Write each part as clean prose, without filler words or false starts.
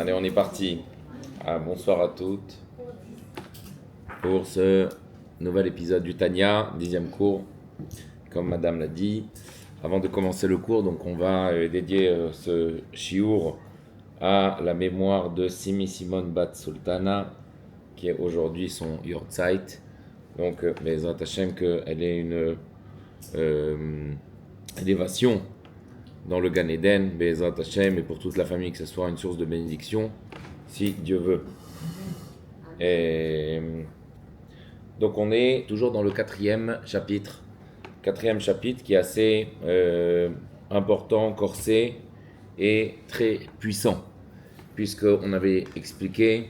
Allez, on est parti. Bonsoir à toutes pour ce nouvel épisode du Tanya, 10e cours, comme madame l'a dit. Avant de commencer le cours, donc on va dédier ce shiur à la mémoire de Simi Simon Bat Sultana, qui est aujourd'hui son Yortzeit. Donc, Bezrat Hashem, qu'elle ait une élévation dans le Gan Eden, Bezrat Hashem, et pour toute la famille, que ce soit une source de bénédiction, si Dieu veut. Et donc on est toujours dans le quatrième chapitre qui est assez important, corsé et très puissant, puisqu'on avait expliqué,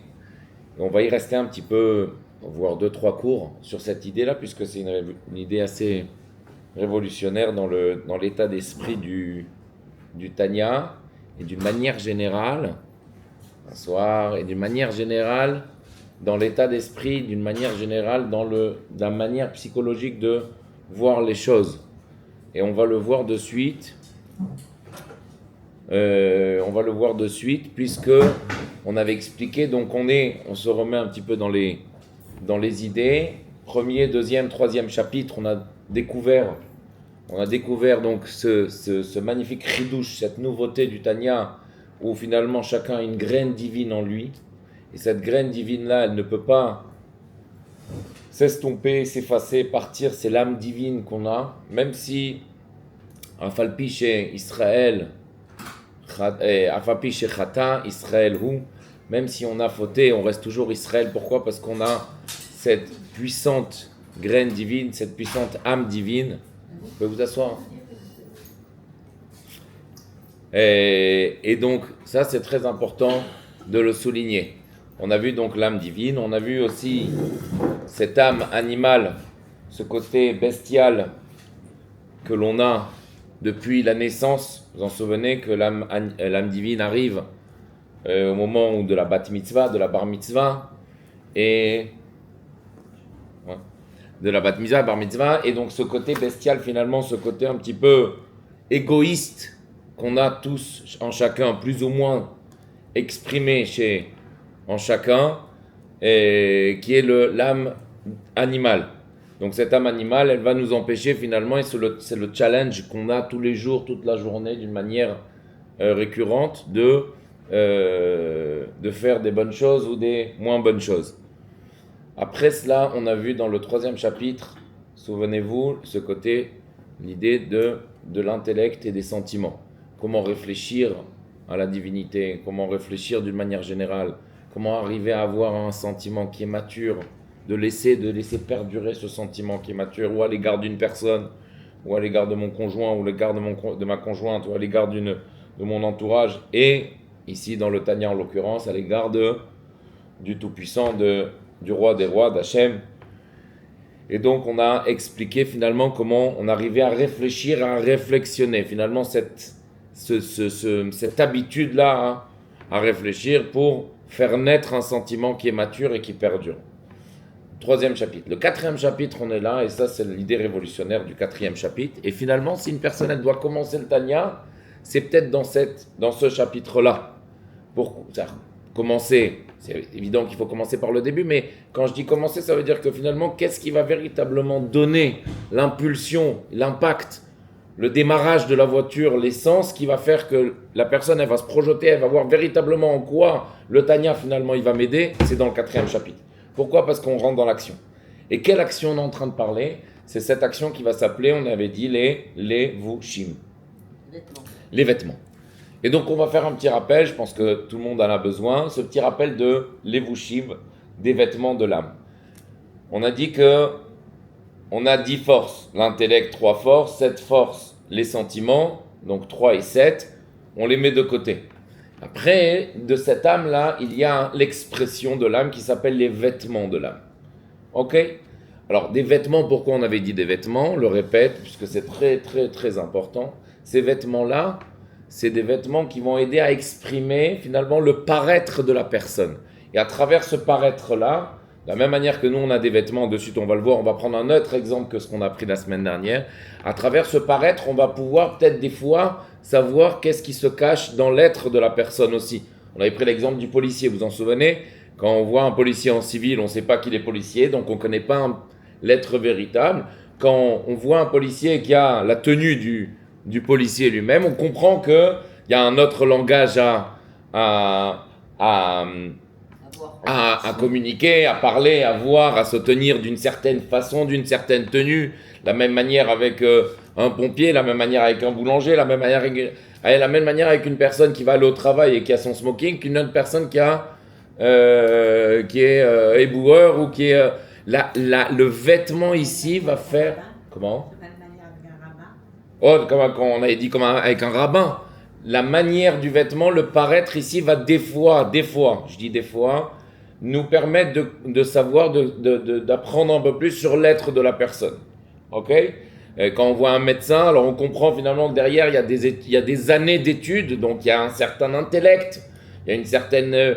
on va y rester un petit peu, voire 2-3 cours sur cette idée-là, puisque c'est une idée assez révolutionnaire dans l'état d'esprit du Tanya, et d'une manière générale, dans l'état d'esprit, d'une manière générale, dans la manière psychologique de voir les choses. Et on va le voir de suite, puisque on avait expliqué, donc on se remet un petit peu dans les idées. Premier, deuxième, troisième chapitre, on a découvert donc ce magnifique chidouche, cette nouveauté du Tanya, où finalement chacun a une graine divine en lui. Et cette graine divine-là, elle ne peut pas s'estomper, s'effacer, partir. C'est l'âme divine qu'on a, même si Afalpi chez Israël, Afalpi chez Chata, Israël hu, même si on a fauté, on reste toujours Israël. Pourquoi ? Parce qu'on a cette puissante graine divine, cette puissante âme divine. Vous pouvez vous asseoir. Et donc, ça c'est très important de le souligner. On a vu donc l'âme divine, on a vu aussi cette âme animale, ce côté bestial que l'on a depuis la naissance. Vous en souvenez que l'âme divine arrive au moment de la bat mitzvah, de la bar mitzvah, et de la bat mitzvah, bar mitzvah, et donc ce côté bestial finalement, ce côté un petit peu égoïste qu'on a tous en chacun, plus ou moins exprimé en chacun, et qui est l'âme animale. Donc cette âme animale, elle va nous empêcher finalement, et c'est le challenge qu'on a tous les jours, toute la journée, d'une manière récurrente, de faire des bonnes choses ou des moins bonnes choses. Après cela, on a vu dans le 3e chapitre, souvenez-vous, ce côté, l'idée de l'intellect et des sentiments. Comment réfléchir à la divinité, comment réfléchir d'une manière générale, comment arriver à avoir un sentiment qui est mature, de laisser perdurer ce sentiment qui est mature, ou à l'égard d'une personne, ou à l'égard de mon conjoint, ou à l'égard de ma conjointe, ou à l'égard de mon entourage, et ici dans le Tanya en l'occurrence, à l'égard du Tout-Puissant, du Roi des Rois, d'Hachem. Et donc on a expliqué finalement comment on arrivait à réfléchir, à réflexionner, finalement cette habitude-là à réfléchir pour faire naître un sentiment qui est mature et qui perdure. 3e chapitre. Le 4e chapitre, on est là, et ça c'est l'idée révolutionnaire du 4e chapitre. Et finalement, si une personne elle doit commencer le Tanya, c'est peut-être dans ce chapitre-là. Pour commencer, c'est évident qu'il faut commencer par le début, mais quand je dis commencer, ça veut dire que finalement, qu'est-ce qui va véritablement donner l'impulsion, l'impact, le démarrage de la voiture, l'essence qui va faire que la personne, elle va se projeter, elle va voir véritablement en quoi le Tanya, finalement, il va m'aider, c'est dans le 4e chapitre. Pourquoi ? Parce qu'on rentre dans l'action. Et quelle action on est en train de parler ? C'est cette action qui va s'appeler, on avait dit, les levushim. Les vêtements. Et donc, on va faire un petit rappel, je pense que tout le monde en a besoin, ce petit rappel de levushim, des vêtements de l'âme. On a dit que on a 10 forces, l'intellect 3 forces, 7 forces, les sentiments, donc 3 et 7, on les met de côté. Après, de cette âme-là, il y a l'expression de l'âme qui s'appelle les vêtements de l'âme. Ok ? Alors, des vêtements, pourquoi on avait dit des vêtements ? On le répète, puisque c'est très, très, très important. Ces vêtements-là, c'est des vêtements qui vont aider à exprimer, finalement, le paraître de la personne. Et à travers ce paraître-là, de la même manière que nous, on a des vêtements, de suite on va le voir, on va prendre un autre exemple que ce qu'on a pris la semaine dernière. À travers ce paraître, on va pouvoir peut-être des fois savoir qu'est-ce qui se cache dans l'être de la personne aussi. On avait pris l'exemple du policier, vous vous en souvenez? Quand on voit un policier en civil, on ne sait pas qu'il est policier, donc on ne connaît pas l'être véritable. Quand on voit un policier qui a la tenue du policier lui-même, on comprend qu'il y a un autre langage à communiquer, à parler, à voir, à se tenir d'une certaine façon, d'une certaine tenue. La même manière avec un pompier, la même manière avec un boulanger, la même manière avec une personne qui va aller au travail et qui a son smoking, qu'une autre personne qui est éboueur ou qui est... le vêtement ici va faire... Comment? De même manière avec un rabbin. Oh, comme on avait dit, comme avec un rabbin. La manière du vêtement, le paraître ici va des fois, je dis des fois, nous permettre de savoir, d'apprendre un peu plus sur l'être de la personne. Ok? Et quand on voit un médecin, alors on comprend finalement que derrière, il y a des années d'études, donc il y a un certain intellect, il y a une certaine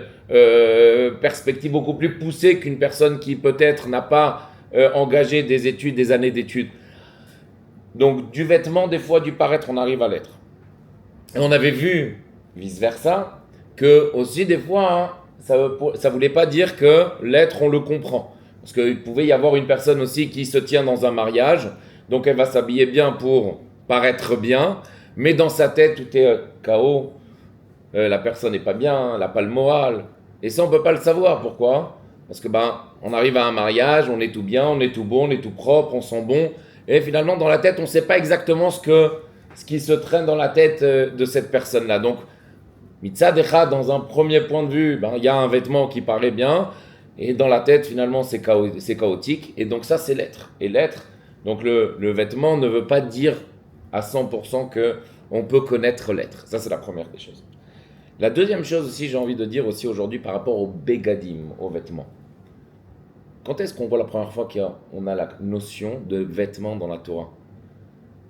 perspective beaucoup plus poussée qu'une personne qui peut-être n'a pas engagé des études, des années d'études. Donc du vêtement, des fois, du paraître, on arrive à l'être. Et on avait vu, vice-versa, que aussi des fois, ça ne voulait pas dire que l'être, on le comprend. Parce qu'il pouvait y avoir une personne aussi qui se tient dans un mariage, donc elle va s'habiller bien pour paraître bien, mais dans sa tête, tout est chaos, la personne n'est pas bien, elle n'a pas le moral. Et ça, on ne peut pas le savoir. Pourquoi? Parce que on arrive à un mariage, on est tout bien, on est tout bon, on est tout propre, on sent bon, et finalement, dans la tête, on ne sait pas exactement ce qui se traîne dans la tête de cette personne-là. Donc, Mitzadecha, dans un premier point de vue, il y a un vêtement qui paraît bien, et dans la tête, finalement, c'est chaotique. Et donc ça, c'est l'être. Et l'être, donc le vêtement ne veut pas dire à 100% qu'on peut connaître l'être. Ça, c'est la première des choses. La deuxième chose aussi, j'ai envie de dire aussi aujourd'hui par rapport au begadim, aux vêtements. Quand est-ce qu'on voit la première fois qu'on a la notion de vêtements dans la Torah?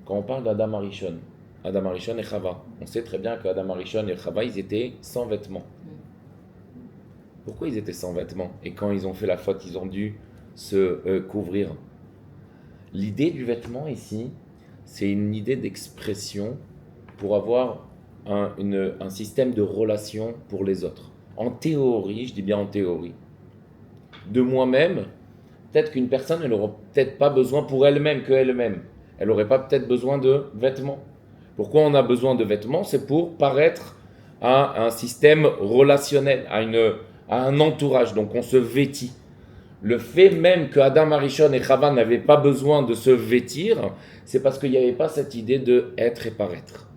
Quand on parle d'Adam Arishon. Adam Arishon et Chava. On sait très bien qu'Adam Arishon et Chava, ils étaient sans vêtements. Pourquoi ils étaient sans vêtements? Et quand ils ont fait la faute, ils ont dû se couvrir. L'idée du vêtement ici, c'est une idée d'expression pour avoir un système de relation pour les autres. En théorie, je dis bien en théorie, de moi-même, peut-être qu'une personne, elle n'aura peut-être pas besoin pour elle-même qu'elle-même. Elle n'aurait pas peut-être besoin de vêtements. Pourquoi on a besoin de vêtements? C'est pour paraître à un système relationnel, à un entourage. Donc on se vêtit. Le fait même que Adam Arishon et Chava n'avaient pas besoin de se vêtir, c'est parce qu'il n'y avait pas cette idée de être et paraître.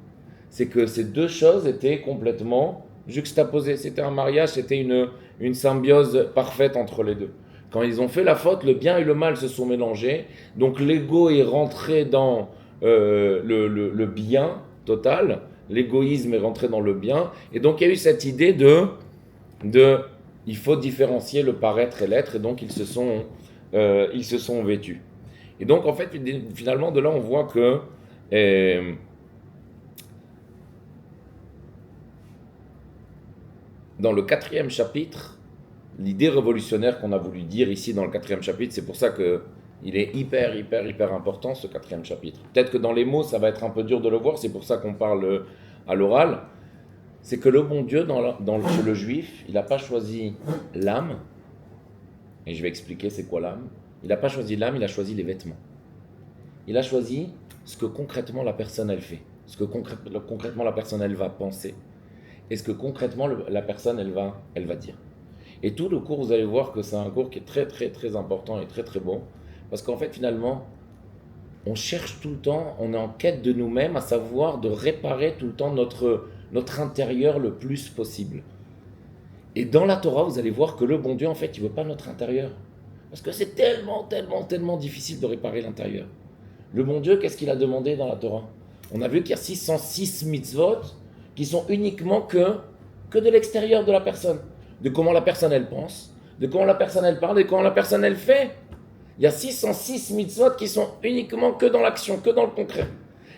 C'est que ces deux choses étaient complètement juxtaposées. C'était un mariage, c'était une symbiose parfaite entre les deux. Quand ils ont fait la faute, le bien et le mal se sont mélangés. Donc l'ego est rentré dans le bien total. L'égoïsme est rentré dans le bien. Et donc il y a eu cette idée il faut différencier le paraître et l'être. Et donc ils se sont vêtus. Et donc en fait, finalement, de là on voit que dans le 4e chapitre, l'idée révolutionnaire qu'on a voulu dire ici dans le 4e chapitre, c'est pour ça qu'il est hyper important ce 4e chapitre. Peut-être que dans les mots, ça va être un peu dur de le voir, c'est pour ça qu'on parle à l'oral. C'est que le bon Dieu, chez le juif, il n'a pas choisi l'âme, et je vais expliquer c'est quoi l'âme. Il n'a pas choisi l'âme, il a choisi les vêtements. Il a choisi ce que concrètement la personne elle fait, ce que concrètement la personne elle va penser, et ce que concrètement la personne elle va dire. Et tout le cours, vous allez voir que c'est un cours qui est très important et très bon, parce qu'en fait finalement, on cherche tout le temps, on est en quête de nous-mêmes, à savoir de réparer tout le temps notre intérieur le plus possible. Et dans la Torah, vous allez voir que le bon Dieu, en fait, il ne veut pas notre intérieur. Parce que c'est tellement difficile de réparer l'intérieur. Le bon Dieu, qu'est-ce qu'il a demandé dans la Torah? On a vu qu'il y a 606 mitzvot qui sont uniquement que de l'extérieur de la personne. De comment la personne, elle pense, de comment la personne, elle parle, et comment la personne, elle fait. Il y a 606 mitzvot qui sont uniquement que dans l'action, que dans le concret.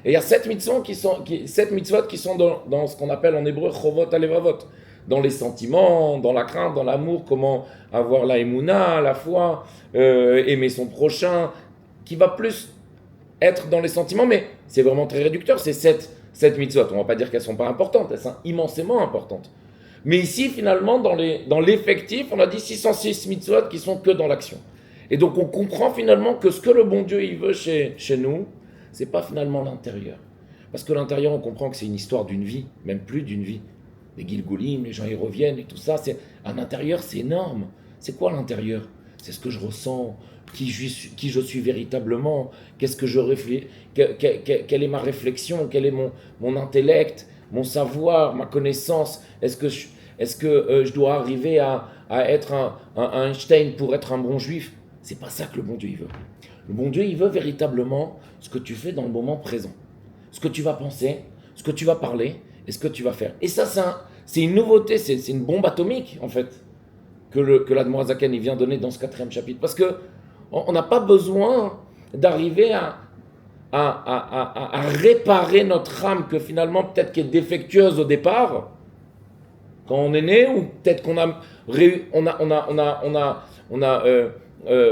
Et il y a 7 mitzvot qui sont dans ce qu'on appelle en hébreu chovot alevavot, dans les sentiments, dans la crainte, dans l'amour, comment avoir la émouna, la foi, aimer son prochain, qui va plus être dans les sentiments, mais c'est vraiment très réducteur, c'est 7 mitzvot. On ne va pas dire qu'elles ne sont pas importantes, elles sont immensément importantes. Mais ici, finalement, dans l'effectif, on a dit 606 mitzvot qui sont que dans l'action. Et donc, on comprend finalement que ce que le bon Dieu il veut chez nous, c'est pas finalement l'intérieur. Parce que l'intérieur, on comprend que c'est une histoire d'une vie, même plus d'une vie. Les Gilgoulim, les gens y reviennent et tout ça. À l'intérieur, c'est énorme. C'est quoi l'intérieur? C'est ce que je ressens, qui je suis véritablement, qu'est-ce que je réfléchis, quelle est ma réflexion, quel est mon intellect, mon savoir, ma connaissance. Est-ce que je dois arriver à être un Einstein pour être un bon juif? C'est pas ça que le bon Dieu il veut. Le bon Dieu il veut véritablement ce que tu fais dans le moment présent. Ce que tu vas penser, ce que tu vas parler et ce que tu vas faire. Et ça, c'est une nouveauté, c'est une bombe atomique en fait que l'Admorazaken il vient donner dans ce 4e chapitre. Parce que on n'a pas besoin d'arriver à réparer notre âme que finalement peut-être qui est défectueuse au départ quand on est né, ou peut-être qu'on a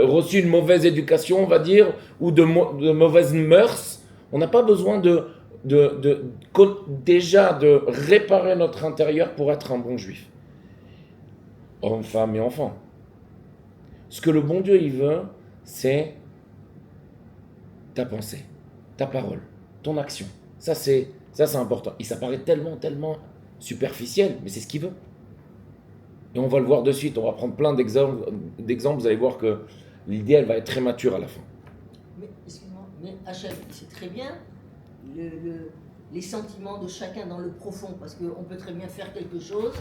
reçu une mauvaise éducation, on va dire, ou de mauvaises mœurs. On n'a pas besoin déjà de réparer notre intérieur pour être un bon juif. Homme, femme et enfant. Ce que le bon Dieu il veut, c'est ta pensée, ta parole, ton action. Ça c'est important. Et ça paraît tellement superficiel, mais c'est ce qu'il veut. Et on va le voir de suite, on va prendre plein d'exemples, vous allez voir que l'idée elle va être très mature à la fin. Mais, excuse-moi, mais Hachem, c'est très bien les sentiments de chacun dans le profond, parce qu'on peut très bien faire quelque chose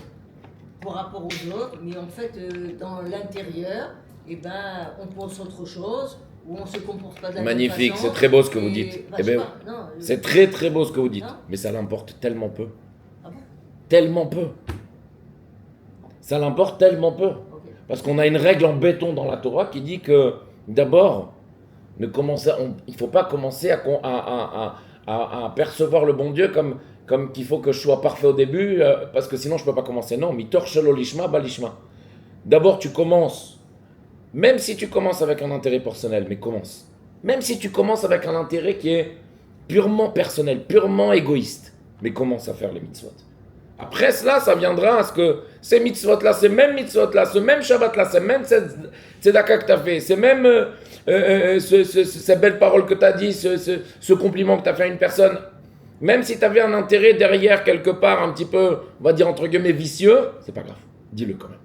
par rapport aux autres, mais en fait, dans l'intérieur, eh ben, on pense autre chose, ou on se comporte pas de la Magnifique, même façon. c'est très beau ce que vous dites. Bah, c'est très beau ce que vous dites, non, mais ça l'importe tellement peu. Ah bon? Tellement peu. Ça l'importe tellement peu. Okay. Parce qu'on a une règle en béton dans la Torah qui dit que d'abord, il ne faut pas commencer à percevoir le bon Dieu comme qu'il faut que je sois parfait au début, parce que sinon je ne peux pas commencer. Non, mitor shelo lishma balishma. D'abord tu commences, même si tu commences avec un intérêt personnel, mais commence. Même si tu commences avec un intérêt qui est purement personnel, purement égoïste, mais commence à faire les mitzvot. Après cela, ça viendra à ce que ces mitzvot-là, ces mêmes mitzvot-là, ce même Shabbat-là, ces mêmes tzedaka que tu as fait, ces mêmes ces belles paroles que tu as dit, ce compliment que tu as fait à une personne, même si tu avais un intérêt derrière quelque part un petit peu, on va dire entre guillemets vicieux, c'est pas grave, dis-le quand même.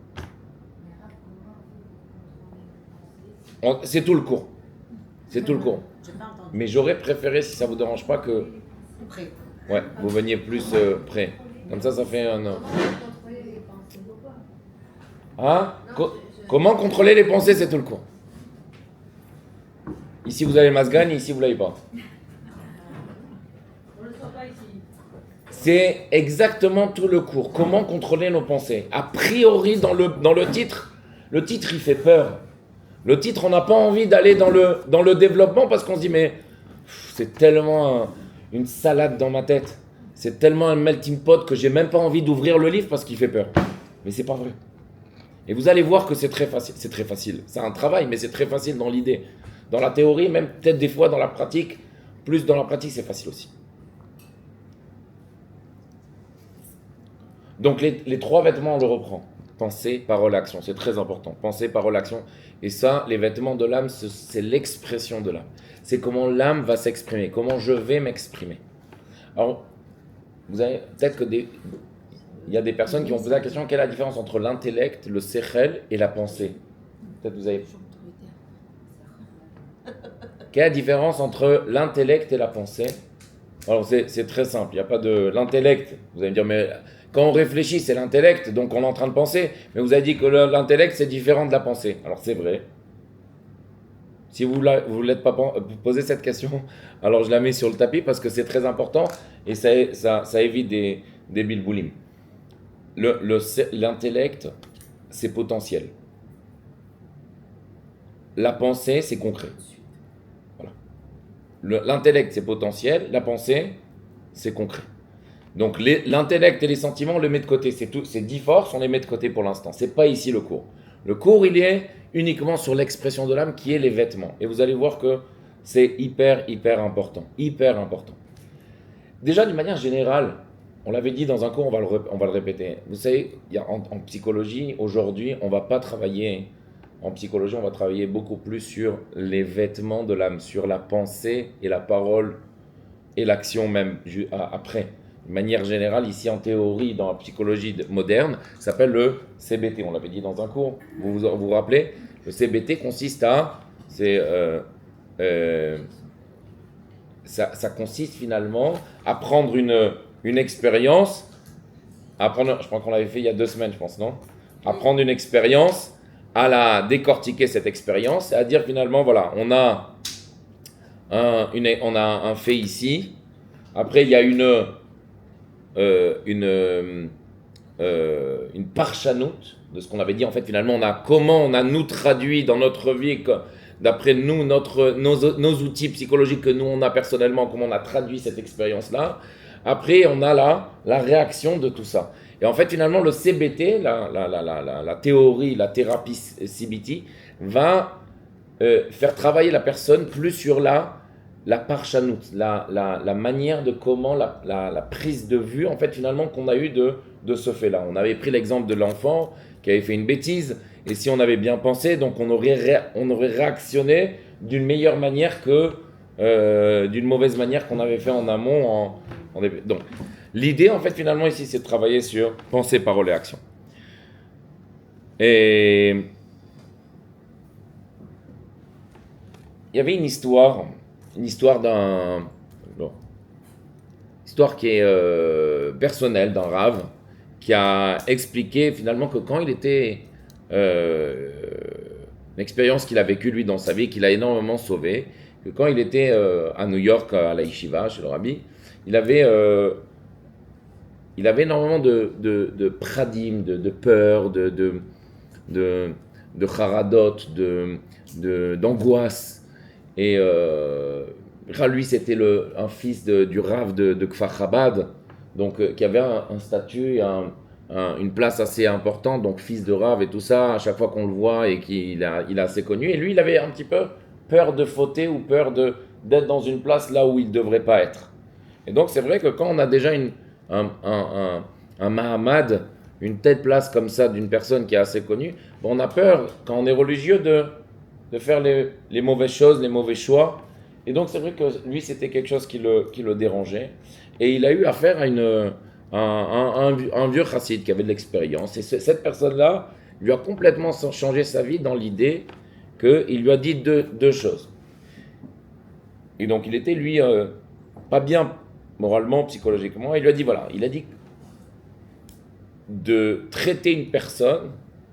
C'est tout le cours. C'est tout le cours. Mais j'aurais préféré, si ça vous dérange pas, que Prêt. Ouais, vous veniez plus près. Comme ça fait un... Hein? Comment contrôler les pensées, c'est tout le cours. Ici, vous avez le masgagne, ici, vous l'avez pas. C'est exactement tout le cours. Comment contrôler nos pensées? A priori, dans le titre, il fait peur. Le titre, on n'a pas envie d'aller dans le développement parce qu'on se dit, mais c'est tellement une salade dans ma tête. C'est tellement un melting pot que j'ai même pas envie d'ouvrir le livre parce qu'il fait peur. Mais c'est pas vrai. Et vous allez voir que c'est très facile. C'est très facile. C'est un travail, mais c'est très facile dans l'idée. Dans la théorie, même peut-être des fois dans la pratique. Plus dans la pratique, c'est facile aussi. Donc les 3 vêtements, on le reprend. Pensée, parole, action. C'est très important. Pensée, parole, action. Et ça, les vêtements de l'âme, c'est l'expression de l'âme. C'est comment l'âme va s'exprimer. Comment je vais m'exprimer. Alors, vous avez peut-être il y a des personnes qui vont poser la question, quelle est la différence entre l'intellect, le sechel et la pensée? Peut-être vous avez... Quelle est la différence entre l'intellect et la pensée? Alors c'est très simple, il n'y a pas de... L'intellect, vous allez me dire, mais quand on réfléchit, c'est l'intellect, donc on est en train de penser. Mais vous avez dit que l'intellect, c'est différent de la pensée. Alors c'est vrai. Si vous ne voulez pas poser cette question, alors je la mets sur le tapis parce que c'est très important et ça évite des bilboulim. L'intellect, c'est potentiel. La pensée, c'est concret. Voilà. L'intellect, c'est potentiel. La pensée, c'est concret. Donc l'intellect et les sentiments, on les met de côté. C'est 10 forces, on les met de côté pour l'instant. C'est pas ici le cours. Le cours, il est uniquement sur l'expression de l'âme qui est les vêtements. Et vous allez voir que c'est hyper important. Hyper important. Déjà, d'une manière générale, On l'avait dit dans un cours, on va le répéter. Vous savez, en psychologie, aujourd'hui, on va pas travailler. En psychologie, on va travailler beaucoup plus sur les vêtements de l'âme, sur la pensée et la parole et l'action même après. De manière générale, ici en théorie, dans la psychologie moderne, ça s'appelle le CBT. On l'avait dit dans un cours. Vous rappelez? Le CBT consiste ça consiste finalement à prendre une expérience, je crois qu'on l'avait fait il y a 2 semaines, je pense, non? À prendre une expérience, à la décortiquer cette expérience, et à dire finalement, voilà, on a un fait ici, après il y a une parchanout de ce qu'on avait dit, en fait finalement, comment on a nous traduit dans notre vie, d'après nous, nos outils psychologiques que nous on a personnellement, comment on a traduit cette expérience-là. Après, on a la réaction de tout ça. Et en fait, finalement, le CBT, la théorie, la thérapie CBT, va faire travailler la personne plus sur la parchanout, la manière de comment, la prise de vue, en fait, finalement, qu'on a eu de ce fait-là. On avait pris l'exemple de l'enfant qui avait fait une bêtise, et si on avait bien pensé, donc on aurait réactionné d'une meilleure manière que d'une mauvaise manière qu'on avait fait en amont. Donc, l'idée, en fait, finalement, ici, c'est de travailler sur pensée, parole et action. Et il y avait une histoire histoire qui est personnelle d'un rave qui a expliqué finalement que quand il était une expérience qu'il a vécue lui dans sa vie, qu'il a énormément sauvé, que quand il était à New York à la yeshiva chez le rabbi, il avait énormément de pradim, de peur, de charadot, d'angoisse. Et lui, c'était un fils du Rav de Kfar Chabad, donc qui avait un statut, une place assez importante, donc fils de Rav et tout ça, à chaque fois qu'on le voit et qu'il est assez connu. Et lui, il avait un petit peu peur de fauter ou peur d'être dans une place là où il ne devrait pas être. Et donc, c'est vrai que quand on a déjà un Mahamad, une telle place comme ça d'une personne qui est assez connue, on a peur, quand on est religieux, de faire les mauvaises choses, les mauvais choix. Et donc c'est vrai que lui c'était quelque chose qui le dérangeait. Et il a eu affaire à un vieux chassid qui avait de l'expérience. Et cette personne-là lui a complètement changé sa vie dans l'idée qu'il lui a dit deux choses. Et donc il était lui pas bien moralement, psychologiquement. Il lui a dit voilà, il a dit de traiter une personne,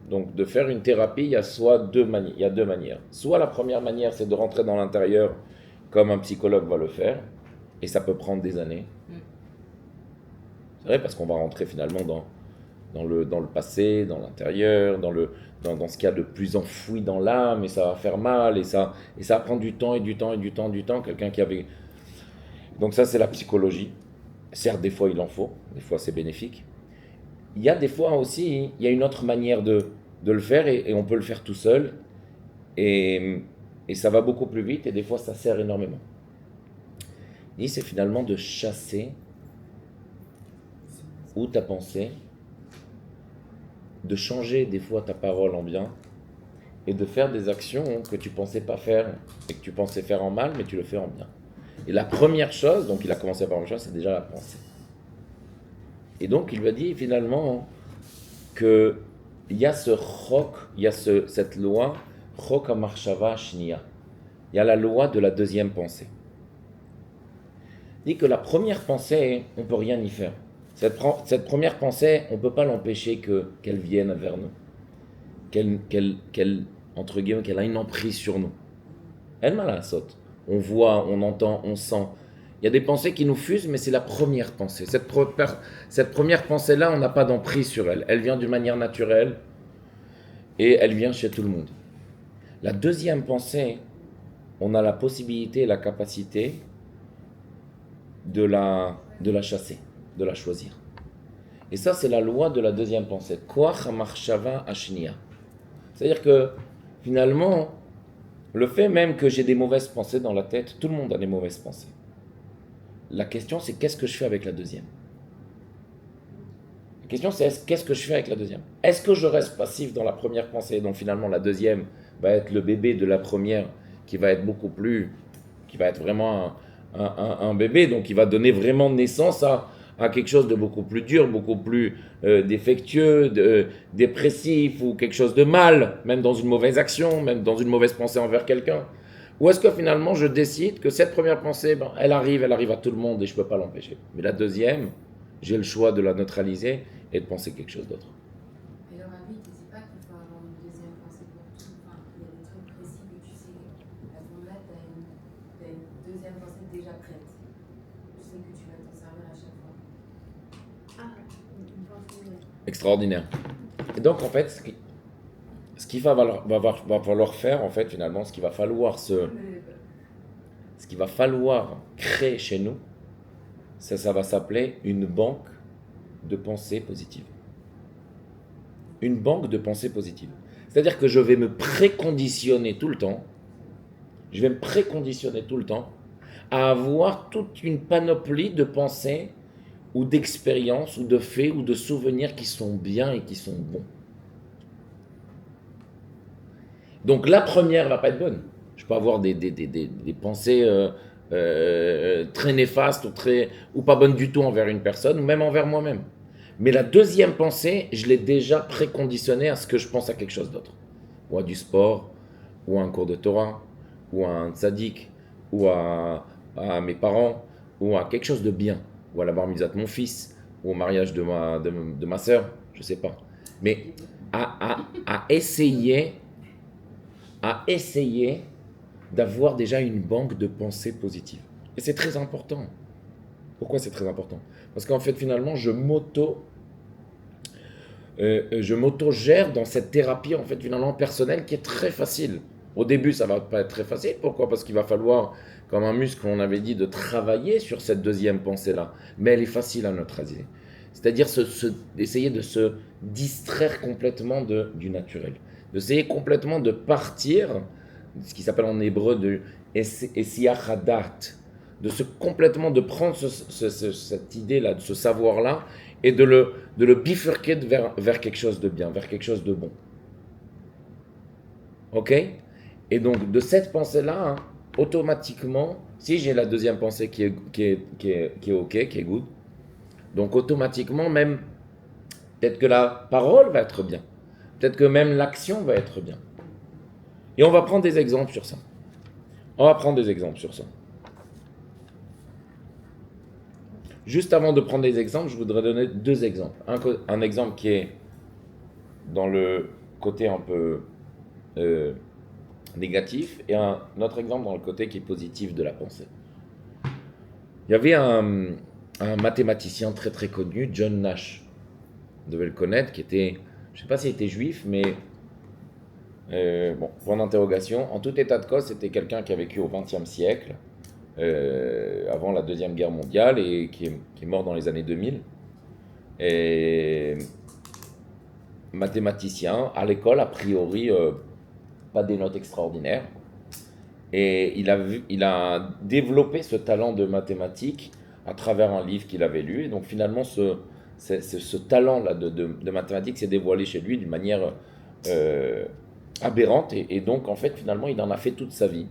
donc de faire une thérapie, il y a deux manières. Soit la première manière, c'est de rentrer dans l'intérieur comme un psychologue va le faire, et ça peut prendre des années. C'est vrai, parce qu'on va rentrer finalement dans le passé, dans l'intérieur, dans ce qu'il y a de plus enfoui dans l'âme, et ça va faire mal, et ça va prendre du temps, quelqu'un qui avait... Donc ça, c'est la psychologie. Certes, des fois, il en faut, des fois, c'est bénéfique. Il y a des fois aussi, il y a une autre manière de le faire, et on peut le faire tout seul, et ça va beaucoup plus vite, et des fois, ça sert énormément. Et c'est finalement de chasser ou ta pensée, de changer des fois ta parole en bien, et de faire des actions que tu pensais pas faire, et que tu pensais faire en mal, mais tu le fais en bien. Et la première chose, donc il a commencé par une chose, c'est déjà la pensée. Et donc il lui a dit finalement qu'il y a ce chok, il y a cette loi, chok hamarshava shniya. Il y a la loi de la deuxième pensée. Il dit que la première pensée, on ne peut rien y faire. Cette première pensée, on ne peut pas l'empêcher qu'elle vienne vers nous. Entre guillemets, qu'elle a une emprise sur nous. Elle m'a la saute. On voit, on entend, on sent. Il y a des pensées qui nous fusent, mais c'est la première pensée. Cette première pensée-là, on n'a pas d'emprise sur elle. Elle vient d'une manière naturelle et elle vient chez tout le monde. La deuxième pensée, on a la possibilité et la capacité de la chasser, de la choisir. Et ça, c'est la loi de la deuxième pensée. Koach hamarshava ashniya. C'est-à-dire que, finalement, le fait même que j'ai des mauvaises pensées dans la tête, tout le monde a des mauvaises pensées. La question, c'est qu'est-ce que je fais avec la deuxième ? La question c'est qu'est-ce que je fais avec la deuxième? Est-ce que je reste passif dans la première pensée, donc finalement la deuxième va être le bébé de la première, qui va être beaucoup plus, qui va être vraiment un bébé, donc qui va donner vraiment naissance à quelque chose de beaucoup plus dur, beaucoup plus défectueux, dépressif, ou quelque chose de mal, même dans une mauvaise action, même dans une mauvaise pensée envers quelqu'un? Ou est-ce que finalement je décide que cette première pensée, elle arrive à tout le monde et je ne peux pas l'empêcher? Mais la deuxième, j'ai le choix de la neutraliser et de penser quelque chose d'autre. Et dans ma vie, tu ne sais pas qu'il faut avoir une deuxième pensée pour tout. Enfin, il y a des trucs précis que tu sais. À ce moment-là, tu as une deuxième pensée déjà prête. Tu sais que tu vas t'en servir à chaque fois. Ah, une pensée. Extraordinaire. Et donc, en fait, ce qu'il va falloir faire, en fait, finalement, ce qu'il va falloir créer chez nous, ça va s'appeler une banque de pensée positive. Une banque de pensée positive. C'est-à-dire que je vais me préconditionner tout le temps, à avoir toute une panoplie de pensées ou d'expériences ou de faits ou de souvenirs qui sont bien et qui sont bons. Donc la première va pas être bonne. Je peux avoir des pensées très néfastes ou pas bonnes du tout envers une personne ou même envers moi-même. Mais la deuxième pensée, je l'ai déjà préconditionnée à ce que je pense à quelque chose d'autre. Ou à du sport, ou à un cours de Torah, ou à un tzaddik, ou à mes parents, ou à quelque chose de bien, ou à la bar mitzvah de mon fils, ou au mariage de ma sœur, je sais pas. Mais à essayer d'avoir déjà une banque de pensées positives. Et c'est très important. Pourquoi c'est très important? Parce qu'en fait, finalement, je m'auto-gère dans cette thérapie, en fait, finalement, personnelle, qui est très facile. Au début, ça va pas être très facile. Pourquoi? Parce qu'il va falloir, comme un muscle, on avait dit, de travailler sur cette deuxième pensée-là. Mais elle est facile à neutraliser. C'est-à-dire essayer de se distraire complètement du naturel. D'essayer complètement de partir, ce qui s'appelle en hébreu de Esiach Hadat, complètement de prendre cette idée-là, de ce savoir-là, et de le bifurquer vers quelque chose de bien, vers quelque chose de bon. Ok? Et donc, de cette pensée-là, automatiquement, si j'ai la deuxième pensée qui est ok, qui est good, donc automatiquement, même, peut-être que la parole va être bien. Peut-être que même l'action va être bien. Et on va prendre des exemples sur ça. Juste avant de prendre des exemples, je voudrais donner deux exemples. Un exemple qui est dans le côté un peu négatif et un autre exemple dans le côté qui est positif de la pensée. Il y avait un mathématicien très très connu, John Nash, vous devez le connaître, qui était, je ne sais pas s'il était juif, mais point d'interrogation. En tout état de cause, c'était quelqu'un qui a vécu au XXe siècle, avant la Deuxième Guerre mondiale, et qui est mort dans les années 2000. Et mathématicien, à l'école, a priori, pas des notes extraordinaires. Et il a développé ce talent de mathématiques à travers un livre qu'il avait lu. Et donc finalement, ce talent-là de mathématiques s'est dévoilé chez lui d'une manière aberrante. Et donc, en fait, finalement, il en a fait toute sa vie.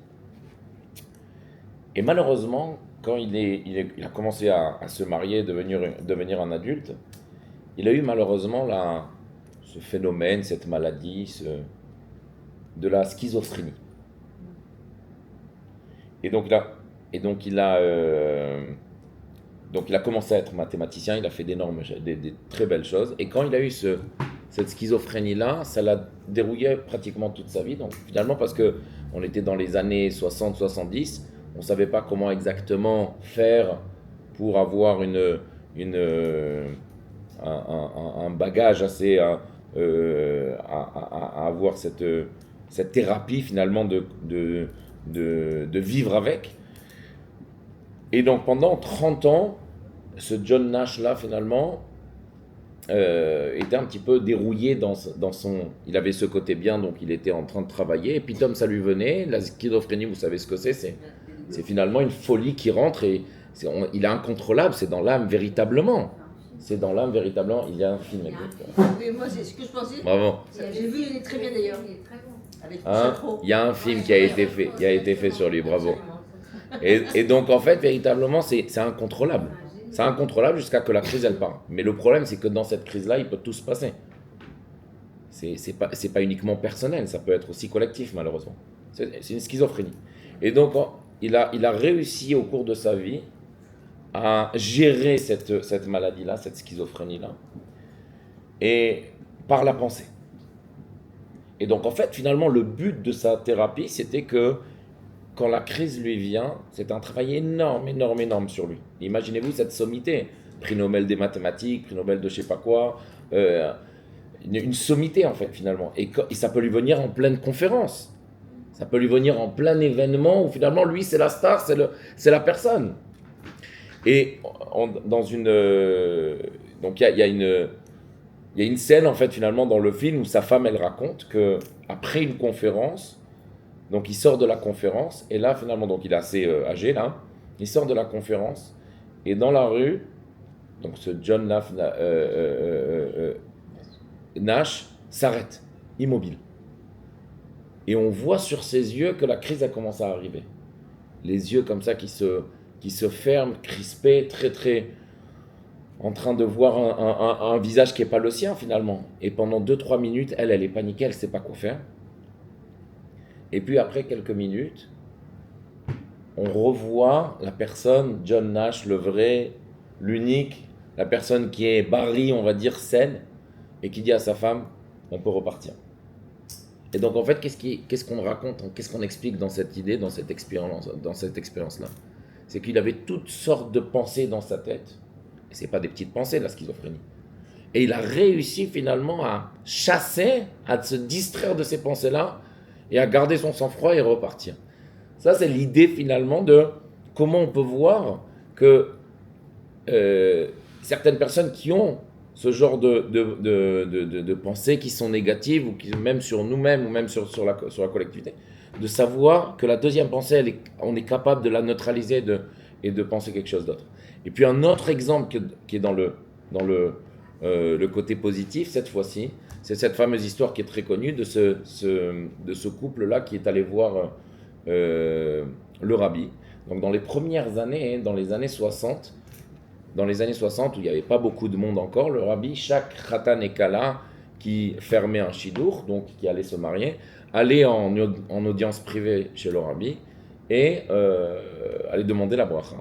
Et malheureusement, quand il a commencé à se marier, devenir un adulte, il a eu malheureusement ce phénomène, cette maladie, de la schizophrénie. Et donc il a commencé à être mathématicien, il a fait des très belles choses. Et quand il a eu cette schizophrénie-là, ça l'a dérouillé pratiquement toute sa vie. Donc finalement, parce qu'on était dans les années 60-70, on ne savait pas comment exactement faire pour avoir un bagage assez à avoir cette thérapie finalement de vivre avec. Et donc pendant 30 ans, ce John Nash là finalement était un petit peu dérouillé dans son... Il avait ce côté bien, donc il était en train de travailler, et puis comme ça lui venait, la schizophrénie, vous savez ce que c'est finalement une folie qui rentre, et il est incontrôlable, c'est dans l'âme véritablement. c'est dans l'âme véritablement, il y a un film. Oui, moi c'est ce que je pensais. Bravo. J'ai vu, il est très bien d'ailleurs. Il est très bon. Avec Hein, Chatreau. il y a un film qui a été fait sur lui, bravo. Absolument. Et donc en fait, véritablement, c'est incontrôlable. C'est incontrôlable jusqu'à que la crise elle part. Mais le problème, c'est que dans cette crise-là, il peut tout se passer. C'est pas uniquement personnel, ça peut être aussi collectif, malheureusement. C'est une schizophrénie. Et donc, il a réussi au cours de sa vie à gérer cette maladie-là, cette schizophrénie-là, et par la pensée. Et donc, en fait, finalement, le but de sa thérapie, c'était que quand la crise lui vient, c'est un travail énorme, énorme, énorme sur lui. Imaginez-vous cette sommité, prix Nobel des mathématiques, prix Nobel de je sais pas quoi, une sommité en fait finalement. Et ça peut lui venir en pleine conférence, ça peut lui venir en plein événement où finalement lui c'est la star, c'est la personne. Et dans une, donc il y a une scène en fait finalement dans le film où sa femme elle raconte que après une conférence, donc il sort de la conférence et là finalement donc il est assez âgé là, il sort de la conférence et dans la rue, donc ce John Nash s'arrête, immobile. Et on voit sur ses yeux que la crise a commencé à arriver. Les yeux comme ça qui se ferment, crispés, très, en train de voir un visage qui n'est pas le sien finalement. Et pendant 2-3 minutes, elle est paniquée, elle ne sait pas quoi faire. Et puis après quelques minutes, on revoit la personne, John Nash, le vrai, l'unique, la personne qui est Barry, on va dire, saine, et qui dit à sa femme, on peut repartir. Et donc en fait, qu'est-ce qu'on raconte, qu'est-ce qu'on explique dans cette idée, dans cette expérience-là? C'est qu'il avait toutes sortes de pensées dans sa tête, et c'est pas des petites pensées, la schizophrénie. Et il a réussi finalement à chasser, à se distraire de ces pensées-là, et à garder son sang-froid et repartir. Ça, c'est l'idée finalement de comment on peut voir que certaines personnes qui ont ce genre de pensées qui sont négatives, ou qui, même sur nous-mêmes, ou même sur la collectivité, de savoir que la deuxième pensée, on est capable de la neutraliser et de penser quelque chose d'autre. Et puis un autre exemple qui est dans le côté positif, cette fois-ci, c'est cette fameuse histoire qui est très connue de ce couple-là qui est allé voir le rabbi. Donc dans les premières années, dans les années 60, où il n'y avait pas beaucoup de monde encore, le rabbi, chaque khatan et kala qui fermait un shidur, donc qui allait se marier, allait en audience privée chez le rabbi et allait demander la bracha.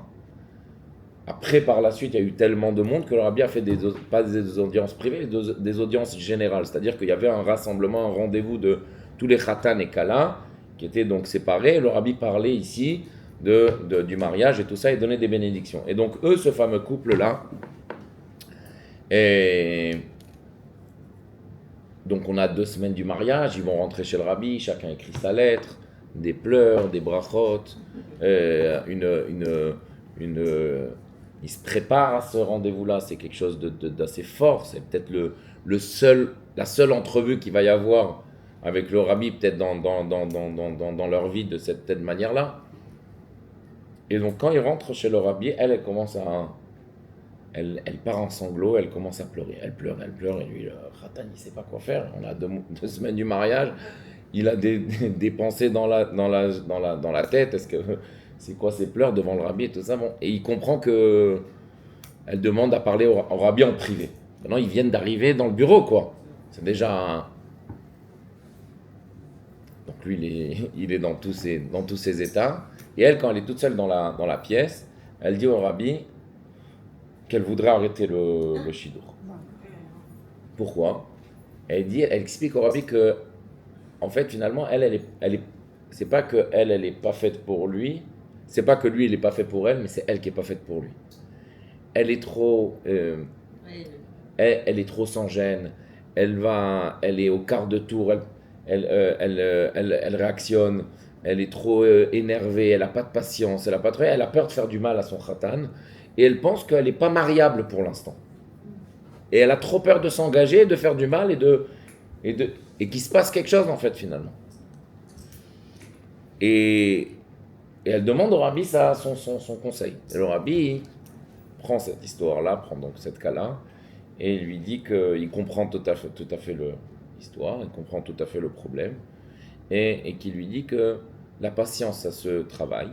Après, par la suite, il y a eu tellement de monde que le rabbi a fait pas des audiences privées, des audiences générales. C'est-à-dire qu'il y avait un rassemblement, un rendez-vous de tous les khatan et kala qui étaient donc séparés. Le rabbi parlait ici du mariage et tout ça et donnait des bénédictions. Et donc, eux, ce fameux couple-là, et donc on a 2 semaines du mariage, ils vont rentrer chez le rabbi, chacun écrit sa lettre, des pleurs, des brachot, il se prépare à ce rendez-vous-là, c'est quelque chose d'assez fort, c'est peut-être la seule entrevue qu'il va y avoir avec le rabbi, peut-être dans leur vie de cette telle manière-là. Et donc quand il rentre chez le rabbi, elle commence elle part en sanglots, elle commence à pleurer, elle pleure, et lui, le khatan, il ne sait pas quoi faire, on a 2 semaines du mariage, il a des pensées dans la tête, c'est quoi ces pleurs devant le rabbi et tout ça, bon. Et il comprend que elle demande à parler au rabbi en privé. Maintenant, ils viennent d'arriver dans le bureau, quoi. C'est déjà donc lui, il est dans tous ses états. Et elle, quand elle est toute seule dans la pièce, elle dit au rabbi qu'elle voudrait arrêter le shidur. Pourquoi? Elle explique au rabbi que, en fait, finalement, elle est, c'est pas que elle est pas faite pour lui. C'est pas que lui, il n'est pas fait pour elle, mais c'est elle qui n'est pas faite pour lui. Elle est trop, elle est trop sans gêne. Elle est au quart de tour. Elle réactionne. Elle est trop énervée. Elle n'a pas de patience. Elle a peur de faire du mal à son khatan. Et elle pense qu'elle n'est pas mariable pour l'instant. Et elle a trop peur de s'engager, de faire du mal et qu'il se passe quelque chose en fait finalement. Et elle demande au rabbi son conseil. Et le rabbi prend cette histoire-là, prend donc cette cas-là, et il lui dit qu'il comprend tout à fait l'histoire, il comprend tout à fait le problème, et qui lui dit que la patience, ça se travaille.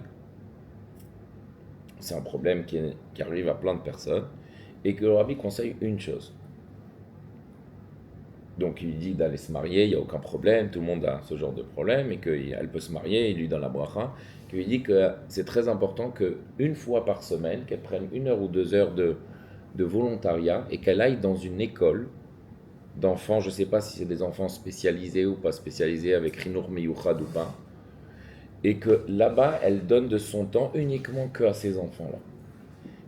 C'est un problème qui arrive à plein de personnes, et que le rabbi conseille une chose. Donc il lui dit d'aller se marier, il n'y a aucun problème, tout le monde a ce genre de problème, et qu'elle peut se marier, il lui donne la bracha, qui lui dit que c'est très important qu'une fois par semaine, qu'elle prenne 1 heure ou 2 heures de volontariat, et qu'elle aille dans une école d'enfants, je ne sais pas si c'est des enfants spécialisés ou pas spécialisés, avec Rinour Miyuchad ou pas, et que là-bas, elle donne de son temps uniquement que à ces enfants-là.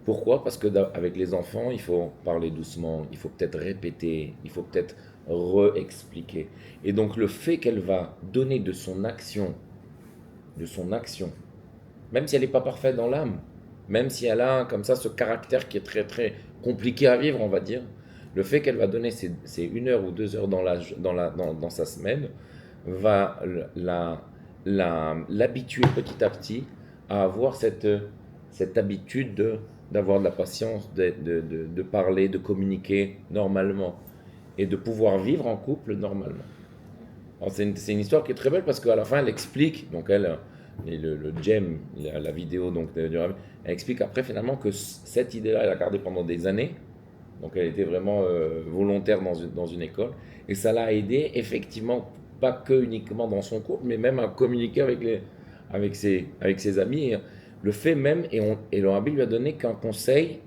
Pourquoi ? Parce qu'avec les enfants, il faut parler doucement, il faut peut-être répéter, il faut peut-être re-expliquer. Et donc le fait qu'elle va donner de son action, même si elle n'est pas parfaite dans l'âme, même si elle a comme ça ce caractère qui est très très compliqué à vivre, on va dire, le fait qu'elle va donner ces 1 heure ou 2 heures dans sa semaine va l'habituer petit à petit à avoir cette habitude d'avoir de la patience, de parler, de communiquer normalement et de pouvoir vivre en couple normalement. Alors c'est une histoire qui est très belle parce qu'à la fin elle explique, donc le gem, la vidéo donc elle explique après finalement que cette idée-là elle a gardé pendant des années, donc elle était vraiment volontaire dans une école et ça l'a aidé effectivement pas que uniquement dans son couple mais même à communiquer avec ses amis. Et le fait même, et le rabbi lui a donné qu'un conseil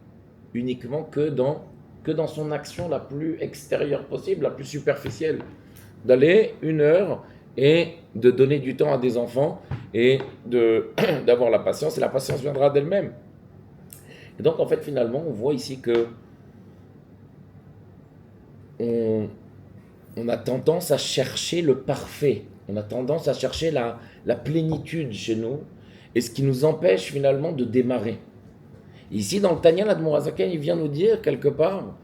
uniquement que dans son action la plus extérieure possible, la plus superficielle, d'aller 1 heure et de donner du temps à des enfants et d'avoir la patience, et la patience viendra d'elle-même. Et donc en fait finalement on voit ici que on a tendance à chercher le parfait, on a tendance à chercher la plénitude chez nous, et ce qui nous empêche finalement de démarrer. Ici dans le Tanya, l'Admor HaZaken, il vient nous dire quelque part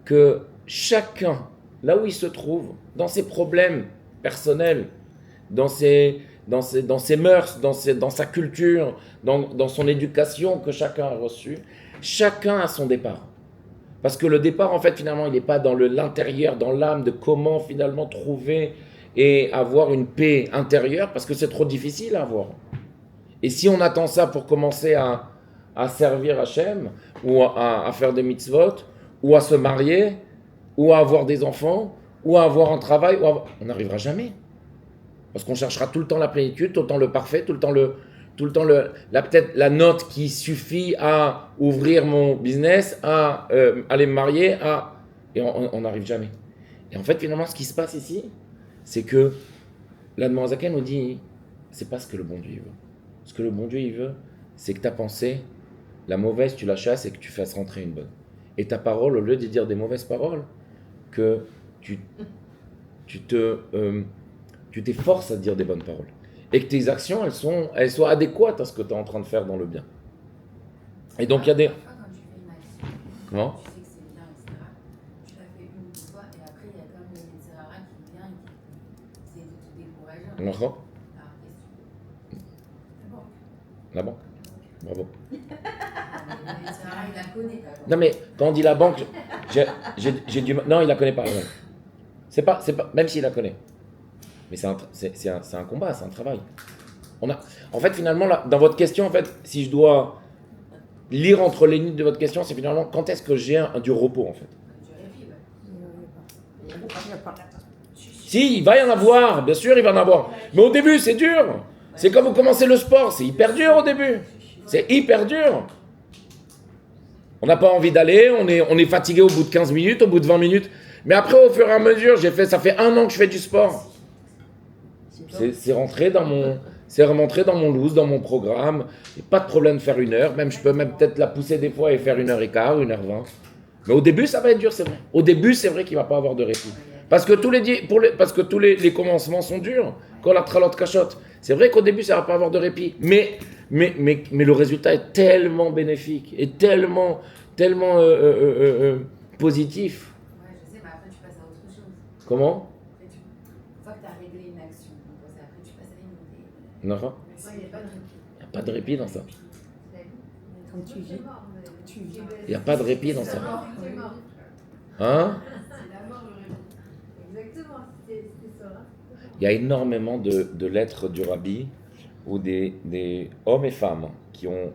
que chacun, là où il se trouve, dans ses problèmes personnels, dans ses mœurs, dans sa culture, dans son éducation que chacun a reçue, chacun a son départ. Parce que le départ, en fait, finalement, il n'est pas dans l'intérieur, dans l'âme, de comment finalement trouver et avoir une paix intérieure, parce que c'est trop difficile à avoir. Et si on attend ça pour commencer à servir Hachem, ou à faire des mitzvot, ou à se marier, ou à avoir des enfants, ou à avoir un travail, on n'arrivera jamais. Parce qu'on cherchera tout le temps la plénitude, tout le temps le parfait, tout le temps peut-être la note qui suffit à ouvrir mon business, à aller me marier, et on n'arrive jamais. Et en fait, finalement, ce qui se passe ici, c'est que l'Admor HaZaken nous dit, c'est pas ce que le bon Dieu veut. Ce que le bon Dieu il veut, c'est que ta pensée, la mauvaise, tu la chasses et que tu fasses rentrer une bonne. Et ta parole, au lieu de dire des mauvaises paroles, que tu t'efforces à dire des bonnes paroles. Et que tes actions, elles soient adéquates à ce que tu es en train de faire dans le bien. Et donc, il y a des... Parfois, quand tu fais une action, Comment ? tu sais que c'est bien, etc. Tu la fais une ou deux fois, et après, il y a comme le Yetzirara qui vient et qui essaie de te décourager. D'accord ? Alors, qu'est-ce que tu fais? La banque. Bravo. Le Yetzirara, il la connaît d'abord. Non, mais quand on dit la banque, j'ai du... Non, il la connaît pas. Non. C'est pas... Même s'il la connaît. Mais c'est un combat, c'est un travail. En fait, finalement, là, dans votre question, en fait, si je dois lire entre les lignes de votre question, c'est finalement quand est-ce que j'ai du repos, en fait. Du répit, ouais. Si, il va y en avoir, bien sûr, il va y en avoir. Mais au début, c'est dur. C'est comme vous commencez le sport, c'est hyper dur au début. C'est hyper dur. On n'a pas envie d'aller, on est fatigué au bout de 15 minutes, au bout de 20 minutes. Mais après, au fur et à mesure, ça fait 1 an que je fais du sport. C'est rentré dans mon loose, dans mon programme. Il n'y a pas de problème de faire 1 heure. Même, je peux même peut-être la pousser des fois et faire 1h15, 1h20. Mais au début, ça va être dur, c'est vrai. Au début, c'est vrai qu'il ne va pas avoir de répit. Parce que tous les commencements sont durs. Quand la tralote cachotte. C'est vrai qu'au début, ça ne va pas avoir de répit. Mais le résultat est tellement bénéfique et tellement positif. Ouais, je sais, mais après, tu passes à autre chose. Comment ? Une fois que tu as réglé une action, après, tu passes à une autre. Non, Ouais, il n'y a pas de répit. il n'y a pas de répit dans ça. Quand tu vis, Il n'y a pas de répit dans ça. Hein? C'est la mort, le rabbi. Exactement, c'était ça. Hein. Il y a énormément de lettres du rabbi où des hommes et femmes qui ont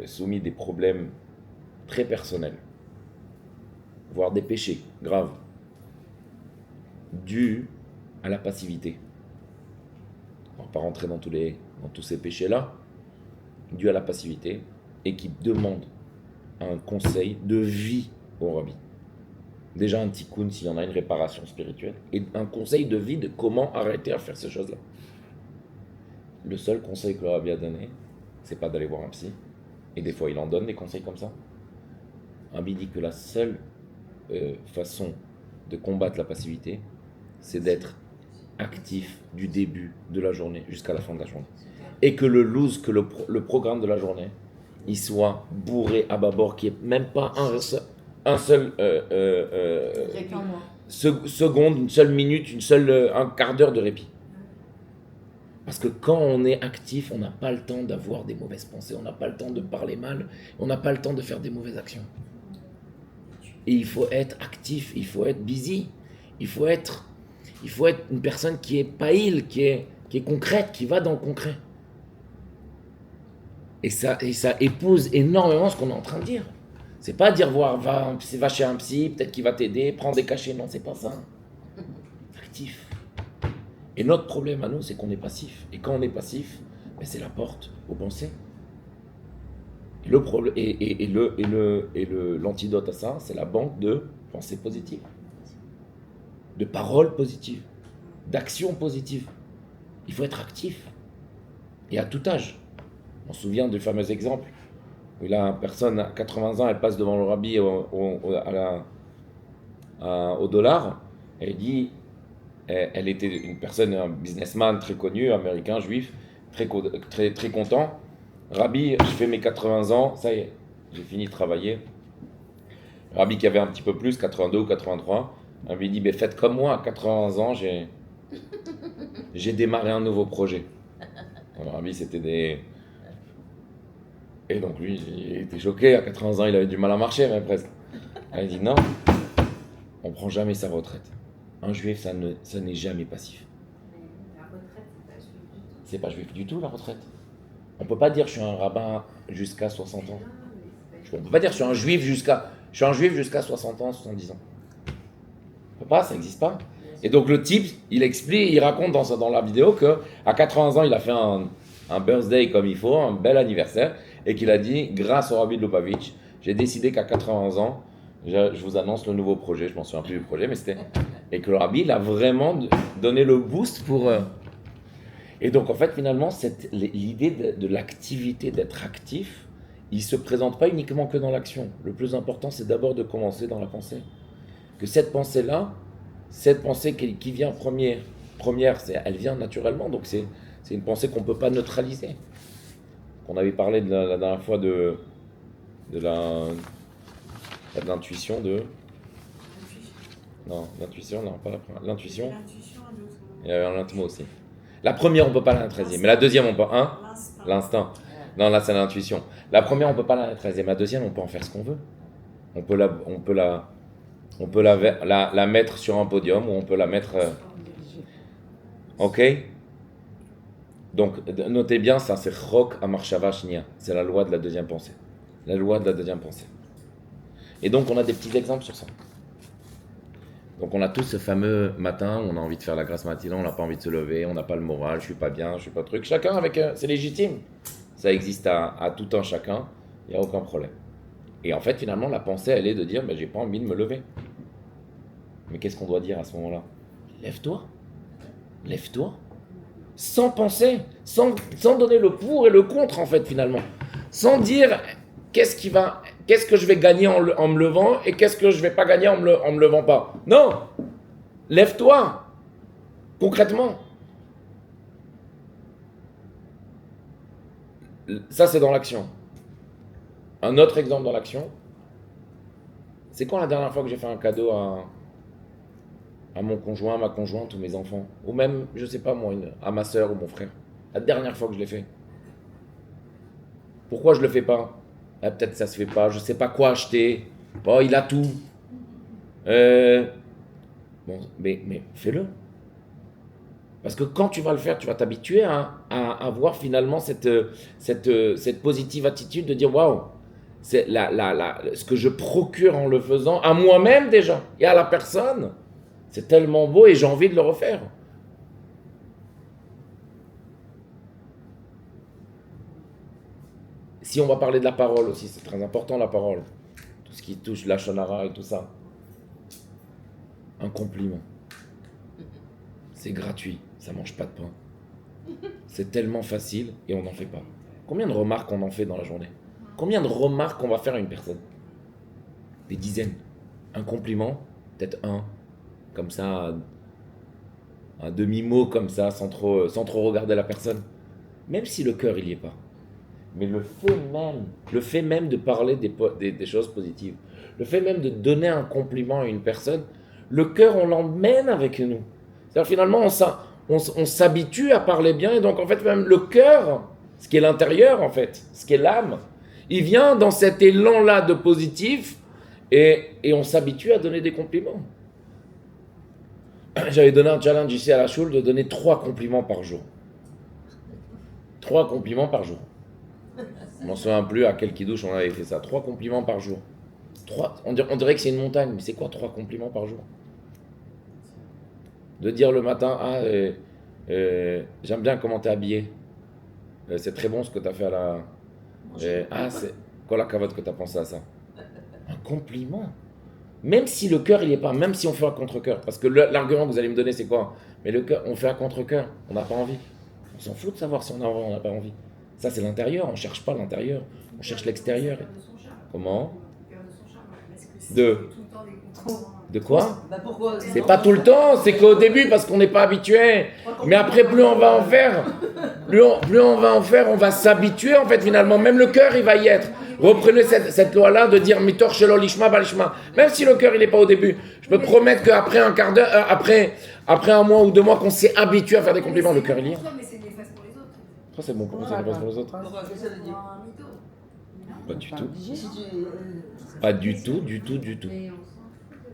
soumis des problèmes très personnels, voire des péchés graves, dus à la passivité. On ne va pas rentrer dans tous ces péchés-là, dus à la passivité, et qui demandent un conseil de vie au rabbi. Déjà un tikkun s'il y en a une réparation spirituelle, et un conseil de vie de comment arrêter à faire ces choses-là. Le seul conseil que le rabbi a donné, c'est pas d'aller voir un psy, et des fois il en donne des conseils comme ça. Le rabbi dit que la seule façon de combattre la passivité, c'est d'être actif du début de la journée jusqu'à la fin de la journée. Et que le loose, que le programme de la journée, il soit bourré à bâbord, qu'il n'y ait même pas un seul seconde, une seule minute, un quart d'heure de répit. Parce que quand on est actif, on n'a pas le temps d'avoir des mauvaises pensées, on n'a pas le temps de parler mal, on n'a pas le temps de faire des mauvaises actions. Et il faut être actif, il faut être busy, il faut être une personne qui est païle, qui est concrète, qui va dans le concret. Et ça épouse énormément ce qu'on est en train de dire. C'est pas dire va chez un psy, peut-être qu'il va t'aider, prends des cachets. Non, c'est pas ça. Actif. Et notre problème à nous, c'est qu'on est passif. Et quand on est passif, ben c'est la porte aux pensées. Et l'antidote à ça, c'est la banque de pensées positives, de paroles positives, d'actions positives. Il faut être actif. Et à tout âge. On se souvient du fameux exemple où une personne à 80 ans, elle passe devant le rabbi au dollar. Elle dit, elle était une personne, un businessman très connu, américain, juif, très content. Rabbi, je fais mes 80 ans, ça y est, j'ai fini de travailler. Le rabbi qui avait un petit peu plus, 82 ou 83, elle lui dit, faites comme moi, à 80 ans, j'ai démarré un nouveau projet. Le rabbi, c'était des... Et donc lui, il était choqué, à 80 ans, il avait du mal à marcher, même presque. Elle dit non, on ne prend jamais sa retraite. Un juif, ça n'est jamais passif. Mais la retraite, C'est pas juif du tout, la retraite. On ne peut pas dire je suis un rabbin jusqu'à 60 ans. On ne peut pas dire je suis un juif jusqu'à 60 ans, 70 ans. On ne peut pas, ça n'existe pas. Et donc le type, il explique, il raconte dans la vidéo qu'à 80 ans, il a fait un birthday comme il faut, un bel anniversaire, et qu'il a dit, grâce au rabbi de Lubavitch, j'ai décidé qu'à 80 ans, je vous annonce le nouveau projet, je m'en souviens plus du projet, mais c'était... Et que le rabbi, il a vraiment donné le boost pour... Et donc en fait, finalement, l'idée de l'activité, d'être actif, il ne se présente pas uniquement que dans l'action. Le plus important, c'est d'abord de commencer dans la pensée. Que cette pensée-là, cette pensée qui vient première, elle vient naturellement, donc c'est une pensée qu'on ne peut pas neutraliser. On avait parlé la dernière fois de l'intuition Non, l'intuition, non, pas la première. L'intuition. Il y avait l'intimo aussi. La première, on ne peut pas la neutraliser, mais la deuxième, on peut. L'instinct. Non, là, c'est l'intuition. La première, on ne peut pas la neutraliser, mais la deuxième, on peut en faire ce qu'on veut. On peut la mettre sur un podium ou on peut la mettre. Ok? Donc, notez bien, ça, c'est Chok Amarshava Shnia. C'est la loi de la deuxième pensée. La loi de la deuxième pensée. Et donc, on a des petits exemples sur ça. Donc, on a tous ce fameux matin où on a envie de faire la grâce matinale, on n'a pas envie de se lever, on n'a pas le moral, je suis pas bien, je suis pas truc. Chacun avec. C'est légitime. Ça existe à tout un chacun, il n'y a aucun problème. Et en fait, finalement, la pensée, elle est de dire, j'ai pas envie de me lever. Mais qu'est-ce qu'on doit dire à ce moment-là? Lève-toi. Lève-toi. Sans penser, sans donner le pour et le contre, en fait, finalement. Sans dire, qu'est-ce que je vais gagner en me levant et qu'est-ce que je vais pas gagner en me levant pas. Non. Lève-toi. Concrètement. Ça, c'est dans l'action. Un autre exemple dans l'action, c'est quand la dernière fois que j'ai fait un cadeau à mon conjoint, ma conjointe ou mes enfants, ou même, je sais pas moi, à ma soeur ou mon frère. La dernière fois que je l'ai fait. Pourquoi je le fais pas? Peut-être ça se fait pas, je sais pas quoi acheter. Oh, il a tout. Bon, mais fais-le. Parce que quand tu vas le faire, tu vas t'habituer à avoir finalement cette positive attitude de dire waouh, c'est ce que je procure en le faisant, à moi-même déjà, et à la personne, c'est tellement beau et j'ai envie de le refaire. Si on va parler de la parole aussi, c'est très important la parole. Tout ce qui touche la shonara et tout ça. Un compliment. C'est gratuit, ça mange pas de pain. C'est tellement facile et on n'en fait pas. Combien de remarques on en fait dans la journée? Combien de remarques on va faire à une personne? Des dizaines. Un compliment, peut-être un, comme ça, un demi-mot comme ça, sans trop regarder la personne. Même si le cœur il y est pas. Mais le fait même de parler des choses positives, le fait même de donner un compliment à une personne, le cœur on l'emmène avec nous. C'est-à-dire finalement on s'habitue à parler bien et donc en fait même le cœur, ce qui est l'intérieur en fait, ce qui est l'âme, il vient dans cet élan-là de positif et on s'habitue à donner des compliments. J'avais donné un challenge ici à la choule de donner 3 compliments par jour. 3 compliments par jour. Je m'en souviens plus à quel kidouche on avait fait ça. 3 compliments par jour. 3, on dirait que c'est une montagne, mais c'est quoi 3 compliments par jour? De dire le matin, j'aime bien comment t'es habillé. C'est très bon ce que t'as fait à la... c'est quoi la cavotte que t'as pensé à ça? Un compliment. Même si le cœur il est pas, même si on fait un contre-cœur. Parce que l'argument que vous allez me donner c'est quoi? Mais le cœur, on fait un contre-cœur, on n'a pas envie. On s'en fout de savoir si on a envie ou on n'a pas envie. Ça c'est l'intérieur, on cherche pas l'intérieur, on cherche l'extérieur. Comment? De quoi? Pourquoi? C'est pas tout le temps, c'est qu'au début parce qu'on n'est pas habitué. Mais après plus on va en faire, plus on va en faire, on va s'habituer en fait finalement. Même le cœur il va y être. Reprenez cette loi-là de dire mitor shelo lishma balishma. Même si le cœur il n'est pas au début, je peux promettre qu'après un quart d'heure, après un mois ou 2 mois qu'on s'est habitué à faire des compliments, le cœur il y est. Mais c'est néfaste pour les autres. Ça c'est bon pour ça néfaste pour les autres. Pourquoi? Qu'est-ce que ça veut dire? Pas du tout. Si tu- Pas du tout, du tout, du tout.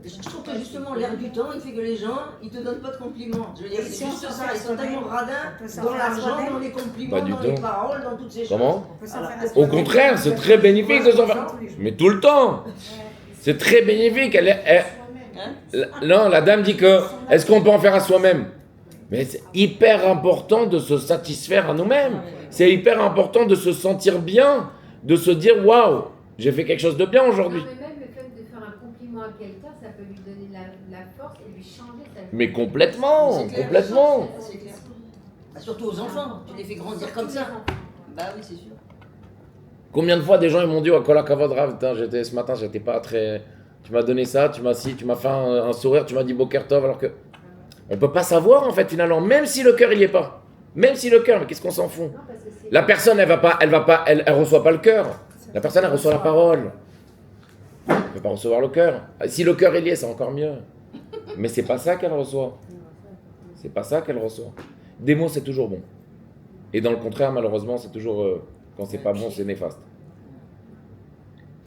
Je trouve que justement l'air du temps, il fait que les gens, ils te donnent pas de compliments. Je veux dire, c'est juste ça, ils sont tellement radins dans l'argent, dans les compliments, Pas du dans tout. les paroles, dans toutes ces choses. Comment? Alors, Au contraire, c'est très bénéfique de s'en faire. Mais tout le temps. C'est très bénéfique. Non, la dame dit que, est-ce qu'on peut en faire à soi-même? Mais c'est hyper important de se satisfaire à nous-mêmes. C'est hyper important de se sentir bien, de se dire, waouh, j'ai fait quelque chose de bien aujourd'hui. Non, mais même le fait de faire un compliment à quelqu'un, ça peut lui donner la force et lui changer sa vie. Mais complètement, C'est clair. complètement. C'est clair. Surtout aux enfants, tu les fais grandir comme ça. Bah oui, c'est sûr. Combien de fois des gens ils m'ont dit, oh, Kola Kavod Rav, ce matin, j'étais pas très... Tu m'as donné ça, tu m'as fait un sourire, tu m'as dit Boker Tov, alors que... On peut pas savoir en fait finalement, même si le cœur il y est pas. Même si le cœur, mais qu'est-ce qu'on s'en fout? Non, parce que c'est- La personne, elle reçoit pas le cœur. La personne, elle reçoit la parole. Elle peut pas recevoir le cœur. Si le cœur est lié, c'est encore mieux. Mais c'est pas ça qu'elle reçoit. C'est pas ça qu'elle reçoit. Des mots, c'est toujours bon. Et dans le contraire, malheureusement, c'est toujours quand c'est pas bon, c'est néfaste.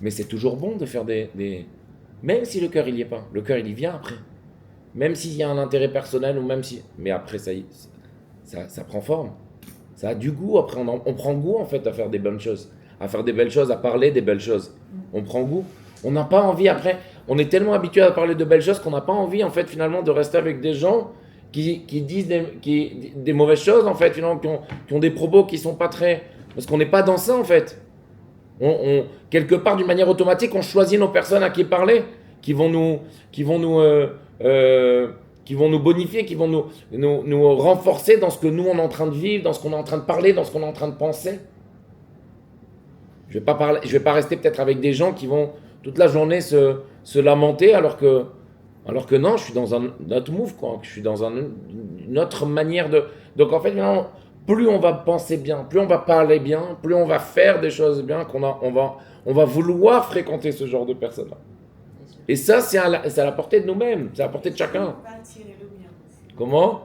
Mais c'est toujours bon de faire des... Même si le cœur il y est pas, le cœur il y vient après. Même s'il y a un intérêt personnel ou même si... Mais après, ça prend forme. Ça a du goût. Après, on prend goût en fait à faire des bonnes choses. À faire des belles choses, à parler des belles choses. On prend goût. On n'a pas envie après. On est tellement habitué à parler de belles choses qu'on n'a pas envie en fait finalement de rester avec des gens qui disent des mauvaises choses en fait, finalement, qui ont des propos qui sont pas très... Parce qu'on n'est pas dans ça en fait. Quelque part d'une manière automatique, on choisit nos personnes à qui parler, qui vont nous bonifier, qui vont nous renforcer dans ce que nous on est en train de vivre, dans ce qu'on est en train de parler, dans ce qu'on est en train de penser. Je vais pas rester peut-être avec des gens qui vont toute la journée se lamenter alors que non, je suis dans un autre move, quoi. Je suis dans une autre manière de... Donc en fait, finalement, plus on va penser bien, plus on va parler bien, plus on va faire des choses bien, on va vouloir fréquenter ce genre de personnes-là. Et ça, c'est à la portée de nous-mêmes, c'est à la portée de chacun. On va attirer le bien aussi. Comment?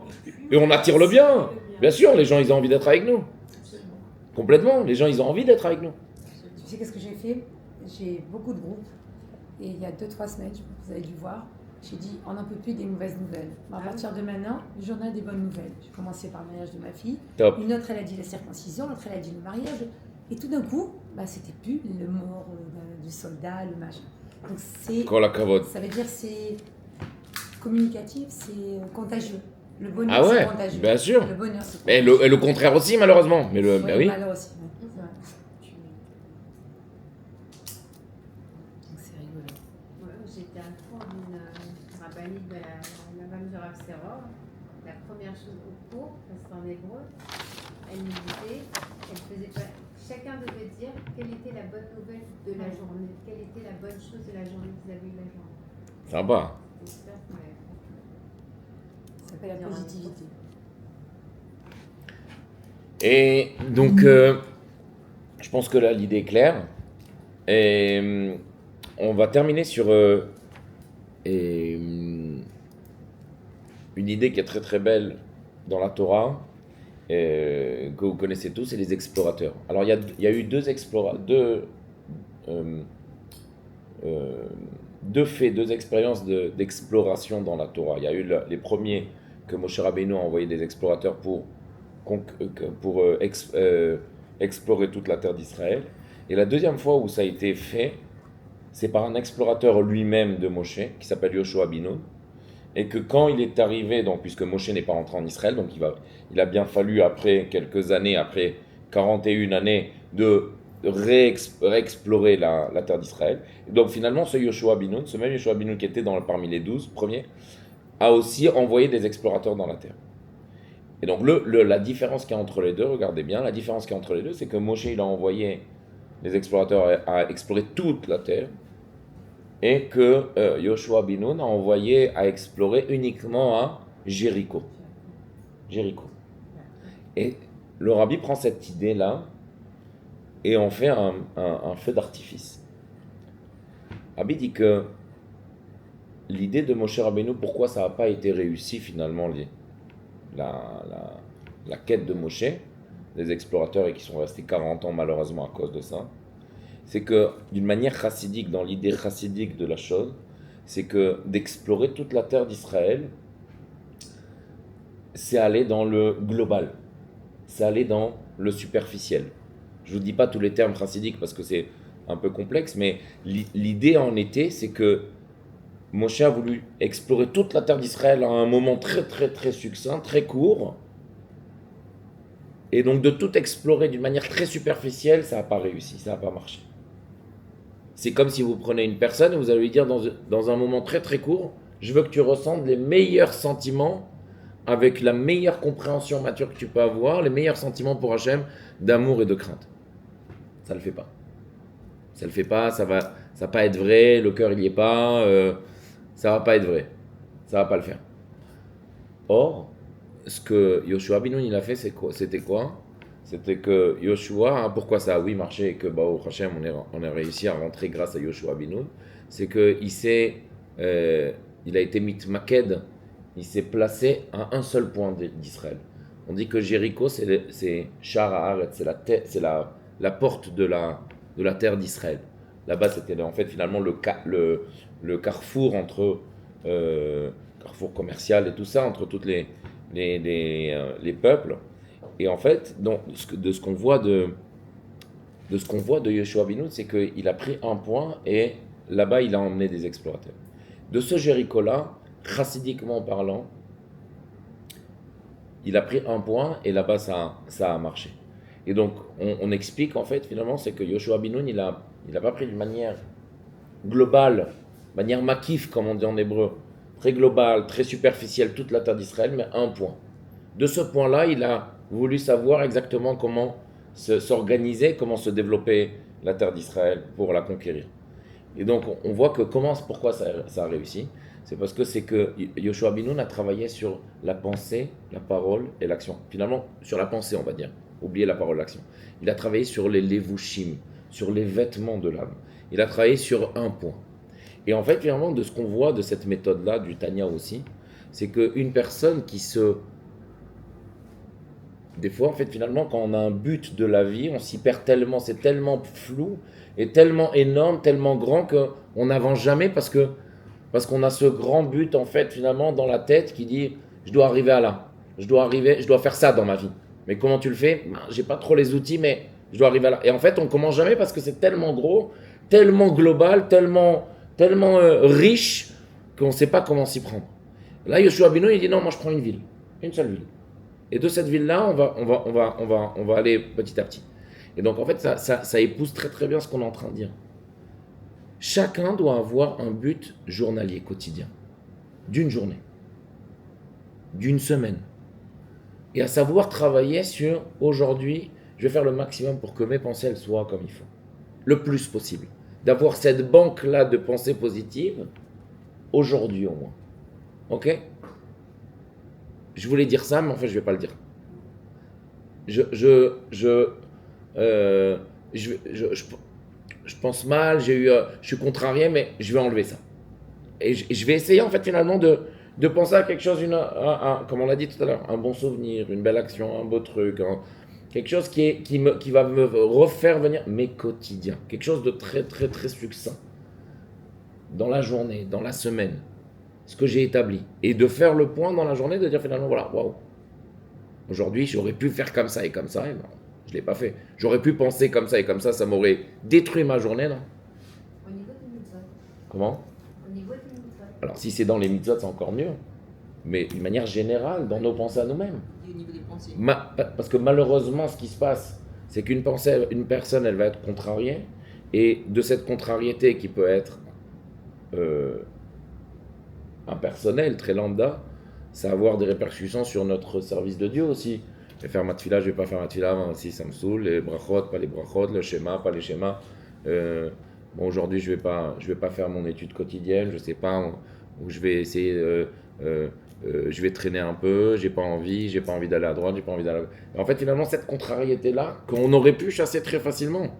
Et on attire le bien. Bien sûr, les gens, ils ont envie d'être avec nous. Complètement, les gens, ils ont envie d'être avec nous. Tu sais qu'est-ce que j'ai fait? J'ai beaucoup de groupes. Et il y a 2-3 semaines, vous avez dû voir, J'ai dit, on n'en peut plus des mauvaises nouvelles. À partir de maintenant, le journal des bonnes nouvelles. J'ai commencé par le mariage de ma fille. Top. Une autre, elle a dit la circoncision. L'autre, elle a dit le mariage. Et tout d'un coup, c'était plus le mort du soldat, le machin. Donc c'est, Kol hakavod. ça veut dire c'est communicatif, c'est contagieux. Le bonheur, Ah ouais, c'est contagieux. bien sûr. Le bonheur, c'est Et contagieux. le contraire aussi, malheureusement. Mais le, bah oui. Le malheur aussi. Ouais. C'est vrai. Donc c'est rigolo. Ouais, j'étais un cours d'une rabbinite de la Val de Rav Seror. La première chose au cours, parce que c'est en hébreu, elle nous disait, elle faisait pas, chacun devait dire quelle était la bonne nouvelle de la journée, quelle était la bonne chose de la journée qu'ils avaient eu la journée. Sympa. C'était super, ouais. Ça s'appelle la positivité. Et donc, je pense que là, l'idée est claire. Et on va terminer sur une idée qui est très très belle dans la Torah, que vous connaissez tous, c'est les explorateurs. Alors, il y a eu deux faits, deux expériences d'exploration dans la Torah. Il y a eu les premiers que Moshe Rabbeinu a envoyé des explorateurs pour explorer toute la terre d'Israël. Et la deuxième fois où ça a été fait, c'est par un explorateur lui-même de Moshe, qui s'appelle Yoshua bin Nun, et que quand il est arrivé, donc, puisque Moshe n'est pas rentré en Israël, donc il a bien fallu, après quelques années, après 41 années, de réexplorer la terre d'Israël. Et donc finalement, ce Yoshua bin Nun, ce même Yoshua bin Nun qui était parmi les 12 premiers, a aussi envoyé des explorateurs dans la terre. Et donc la différence qu'il y a entre les deux, regardez bien, la différence qu'il y a entre les deux, c'est que Moshe, il a envoyé les explorateurs à explorer toute la terre, et que Yoshua bin Nun a envoyé à explorer uniquement à Jéricho. Jéricho. Et le rabbi prend cette idée-là et en fait un feu d'artifice. Le rabbi dit que l'idée de Moshe Rabbeinu, pourquoi ça n'a pas été réussi finalement, la quête de Moshe, des explorateurs, et qui sont restés 40 ans malheureusement à cause de ça, c'est que d'une manière chassidique, dans l'idée chassidique de la chose, c'est que d'explorer toute la terre d'Israël, c'est aller dans le global, c'est aller dans le superficiel. Je ne vous dis pas tous les termes chassidiques parce que c'est un peu complexe, mais l'idée en était, c'est que Moshe a voulu explorer toute la terre d'Israël à un moment très très très succinct, très court, et donc de tout explorer d'une manière très superficielle, ça n'a pas réussi, ça n'a pas marché. C'est comme si vous prenez une personne et vous allez lui dire dans un moment très très court, je veux que tu ressentes les meilleurs sentiments avec la meilleure compréhension mature que tu peux avoir, les meilleurs sentiments pour Hachem d'amour et de crainte. Ça ne le fait pas. Ça ne le fait pas, ça va pas être vrai, le cœur il n'y est pas, ça va pas être vrai. Ça va pas le faire. Or, ce que Yoshua bin Nun il a fait, c'était quoi? C'était que Yoshua, pourquoi ça a marché et que au Hachem on a réussi à rentrer grâce à Yoshua bin Nun, c'est qu'il il a été mitmaked, il s'est placé à un seul point d'Israël. On dit que Jéricho c'est Shar Haaretz, c'est la porte de la terre d'Israël. Là-bas c'était en fait finalement le carrefour entre carrefour commercial et tout ça, entre toutes les peuples. Et en fait, de ce qu'on voit de Yoshua bin Nun, c'est qu'il a pris un point et là-bas il a emmené des explorateurs. De ce Jéricho-là, chassidiquement parlant, il a pris un point et là-bas ça a marché. Et donc on explique en fait finalement, c'est que Yoshua bin Nun il a pas pris d'une manière globale, manière makif comme on dit en hébreu, très globale, très superficielle toute la terre d'Israël, mais un point. De ce point-là, il a voulu savoir exactement comment s'organiser, comment se développer la terre d'Israël pour la conquérir. Et donc on voit que pourquoi ça a réussi, c'est parce que Yoshua bin Nun a travaillé sur la pensée, la parole et l'action. Finalement, sur la pensée, on va dire. Oubliez la parole et l'action. Il a travaillé sur les levushim, sur les vêtements de l'âme. Il a travaillé sur un point. Et en fait, finalement, de ce qu'on voit de cette méthode-là, du Tanya aussi, c'est qu'une personne des fois, en fait, finalement, quand on a un but de la vie, on s'y perd tellement, c'est tellement flou et tellement énorme, tellement grand qu'on n'avance jamais parce que Parce qu'on a ce grand but, en fait, finalement, dans la tête qui dit « je dois arriver à là, je dois faire ça dans ma vie ». Mais comment tu le fais? J'ai pas trop les outils, mais je dois arriver à là. Et en fait, on commence jamais parce que c'est tellement gros, tellement global, tellement riche qu'on ne sait pas comment s'y prendre. Là, Yoshua Bino, il dit non, moi je prends une ville, une seule ville. Et de cette ville-là, on va aller petit à petit. Et donc, en fait, ça épouse très très bien ce qu'on est en train de dire. Chacun doit avoir un but journalier, quotidien, d'une journée, d'une semaine. Et à savoir travailler sur aujourd'hui, je vais faire le maximum pour que mes pensées elles soient comme il faut, le plus possible. D'avoir cette banque-là de pensées positives, aujourd'hui au moins. Ok? Je voulais dire ça, mais en fait, je ne vais pas le dire. Je pense mal, je suis contrarié, mais je vais enlever ça. Et je vais essayer, en fait, finalement, de penser à quelque chose, comme on l'a dit tout à l'heure, un bon souvenir, une belle action, un beau truc, quelque chose qui va me refaire venir mes quotidiens, quelque chose de très, très, très succinct. Dans la journée, dans la semaine, ce que j'ai établi. Et de faire le point dans la journée, de dire finalement, voilà, waouh, aujourd'hui, j'aurais pu faire comme ça, et non, je ne l'ai pas fait. J'aurais pu penser comme ça, et ça m'aurait détruit ma journée, non? Au niveau des mitzvot. Comment? Au niveau des mitzvot. Alors, si c'est dans les mitzvot, c'est encore mieux. Mais d'une manière générale, dans nos pensées à nous-mêmes. Et au niveau des pensées. Parce que malheureusement, ce qui se passe, c'est qu'une personne, elle va être contrariée, et de cette contrariété qui peut être impersonnelle, très lambda, ça va avoir des répercussions sur notre service de Dieu aussi. Je vais faire ma tefila, je vais pas faire ma tefila, si ça me saoule, les brachot, pas les brachot, le schéma, pas les schémas. Bon, aujourd'hui, je vais pas faire mon étude quotidienne, je sais pas, où je vais essayer, je vais traîner un peu, j'ai pas envie d'aller à droite, j'ai pas envie d'aller à gauche. En fait, finalement, cette contrariété-là, qu'on aurait pu chasser très facilement,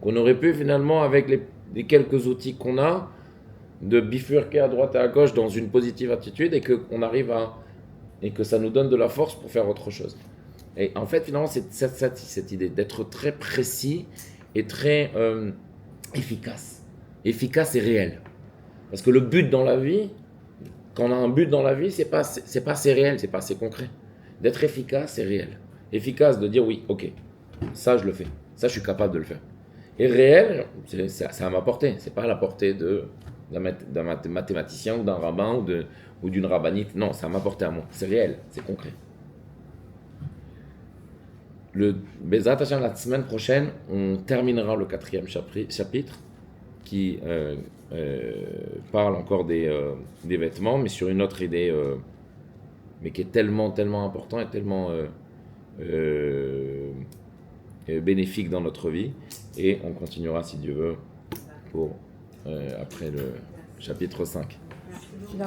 qu'on aurait pu finalement, avec les quelques outils qu'on a, de bifurquer à droite et à gauche dans une positive attitude et qu'on arrive et que ça nous donne de la force pour faire autre chose. Et en fait, finalement, c'est cette idée d'être très précis et très efficace et réel. Parce que le but dans la vie, quand on a un but dans la vie, c'est pas assez réel, c'est pas assez concret. D'être efficace et réel. Efficace de dire oui, ok, ça je le fais, ça je suis capable de le faire. Et réel, c'est à ma portée, c'est pas à la portée d'un mathématicien ou d'un rabbin ou d'une rabbinite. Non, c'est à ma portée à moi, c'est réel, c'est concret. Le Bezrat Hashem, la semaine prochaine, on terminera le 4e chapitre qui parle encore des vêtements, mais sur une autre idée, mais qui est tellement, tellement important et tellement bénéfique dans notre vie. Et on continuera, si Dieu veut, pour après le chapitre 5. Merci beaucoup.